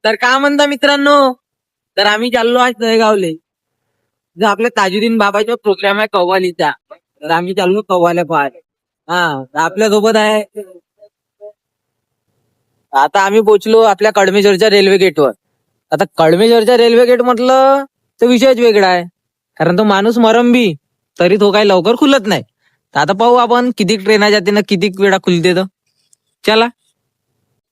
तर काय म्हणता मित्रांनो, तर आम्ही चाललो आज दहेगावले. जो आपल्या ताजुद्दीन बाबाचा प्रोग्राम आहे कव्वालीचा, तर आम्ही चाललो कव्वाल्या पाहाय. तर आपल्या सोबत आहे. आता आम्ही पोहोचलो आपल्या कडमेश्वरच्या रेल्वे गेटवर. आता कडमेश्वरच्या रेल्वे गेट म्हटलं तर विषयच वेगळा आहे, कारण तो माणूस मरंबी तरी तो काही लवकर खुलत नाही. तर आता पाहू आपण किती ट्रेन जाते ना किती वेळा खुलते. तर चला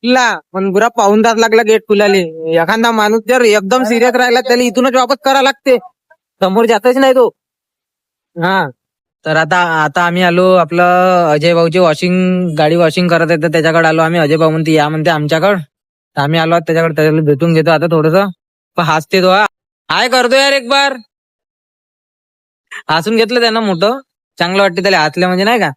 ला पण पुरा पाऊण तास लागला गेट खुलाले. एखादा माणूस जर एकदम सिरियस राहिला त्याला इथूनच वापस करा लागते, समोर जातच नाही तो. हा तर आता आता आम्ही आलो आपलं अजय भाऊची गाडी वॉशिंग करत आहे, तर त्याच्याकडे आलो आम्ही. अजय भाऊ म्हणते या म्हणते आमच्याकडं. तर आम्ही आलो त्याच्याकडे, त्याच्याकडे भेटून घेतो आता थोडस. पण हसते तो, हाय करतो यार एक बार. हसून घेतलं त्यानं मोठं, चांगलं वाटते त्याला हसल्या म्हणजे नाही का.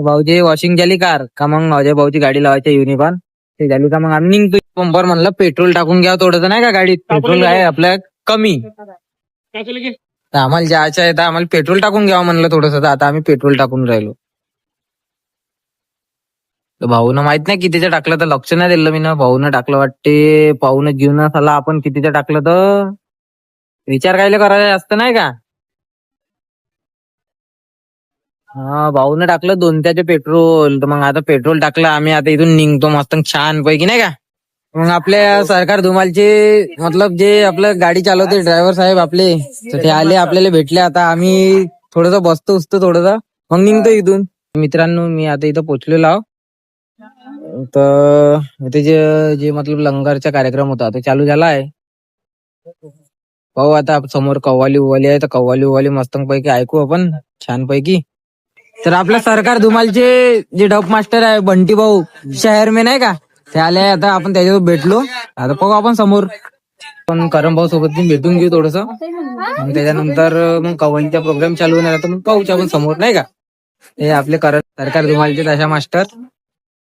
भाऊची वॉशिंग झाली कार का मग अजय भाऊची गाडी लावायची युनिकॉर्न ते झाली का मग आम्ही निघतो. पंपर म्हणलं पेट्रोल टाकून घ्या थोडंसं नाही का, गाडीत पेट्रोल आहे आपल्या कमी. तर आम्हाला जायचं आहे तर आम्हाला पेट्रोल टाकून घ्यावं म्हणलं थोडंसं, तर आता आम्ही पेट्रोल टाकून राहिलो. तर भाऊनं माहित नाही कितीचं टाकलं, तर लक्ष नाही दिलं मी ना. भाऊनं टाकलं वाटते, पाहूनच घेऊन आला आपण कितीचं टाकलं. तर विचार कायले करायला असतं नाही का. हा भाऊनं टाकलं 200चे पेट्रोल. तर मग आता पेट्रोल टाकलं आम्ही, आता इथून निघतो मस्त छान पैकी नाही का. मग आपल्या सरकार धुमालचे मतलब जे आपलं गाडी चालवते ड्रायव्हर साहेब आपले, तर ते आले आपल्याला भेटले. आता आम्ही थोडस बसतो थोडस मग निघतो इथून. मित्रांनो मी आता इथं पोहोचलेलो आहो. तर ते जे जे मतलब लंगरचा कार्यक्रम होता तो चालू झाला आहे. पाहू आता समोर कव्वाली उवाली आहे, तर कव्वाली उवाली मस्त पैकी ऐकू आपण छान पैकी. तर आपल्या सरकार धुमालचे जे डब मास्टर आहे बंटी भाऊ शहर में नाही का, ते आले. आता आपण त्याच्यासोबत भेटलो. आता पाहू आपण समोर पण करम भाऊ सोबत भेटून घेऊ थोडस. मग त्याच्यानंतर मग कव्वालीचा प्रोग्राम चालू होणार, तर मग पाहूच आपण समोर नाही का. हे आपले सरकार धुमालचे दशा मास्टर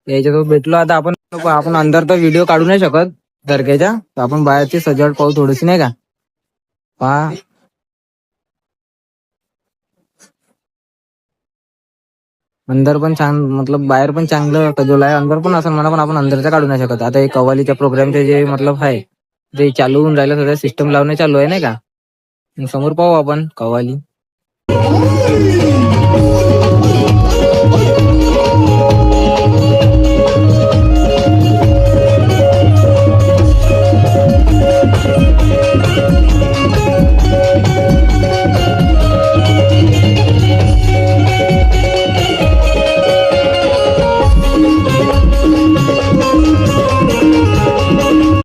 याच्यासोबत भेटलो. आता आपण अंदर तर व्हिडिओ काढू नाही शकत दर्ग्याच्या, तर आपण बाहेरची सजावट पाहू थोडीशी नाही का. पहा अंदर पण छान, मतलब बाहेर पण चांगलं सजवलं आहे, अंदर पण असं म्हणा, पण आपण अंदरचा काढू नाही शकत. आता हे कव्वालीच्या प्रोग्रामचे जे मतलब आहे ते चालू होऊन राहिलं, सध्या सिस्टम लावणे चालू आहे नाही का. समोर पाहू आपण कव्वाली.